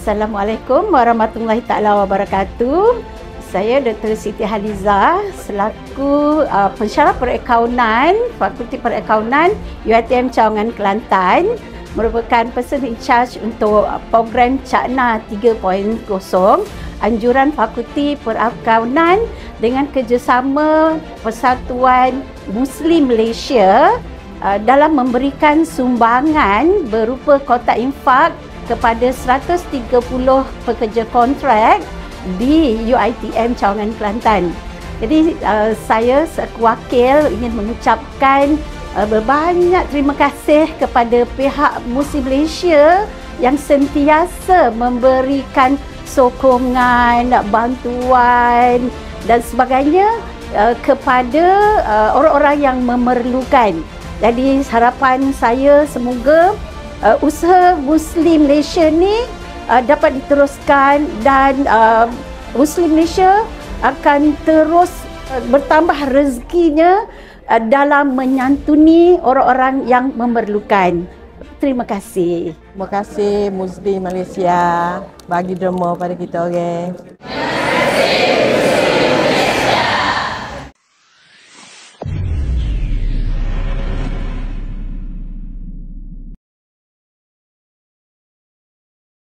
Assalamualaikum warahmatullahi taala wabarakatuh. Saya Dr. Siti Haliza selaku pensyarah perakaunan Fakulti Perakaunan UiTM Cawangan Kelantan, merupakan person in charge untuk program Cakna 3.0, anjuran Fakulti Perakaunan dengan kerjasama Persatuan Muslim Malaysia dalam memberikan sumbangan berupa kotak infak kepada 130 pekerja kontrak di UiTM Cawangan Kelantan. Jadi saya selaku wakil ingin mengucapkan berbanyak terima kasih kepada pihak Muslim Malaysia yang sentiasa memberikan sokongan, bantuan dan sebagainya kepada orang-orang yang memerlukan. Jadi harapan saya semoga usaha Muslim Malaysia ni dapat diteruskan dan Muslim Malaysia akan terus bertambah rezekinya dalam menyantuni orang-orang yang memerlukan. Terima kasih. Terima kasih Muslim Malaysia bagi derma pada kita orang.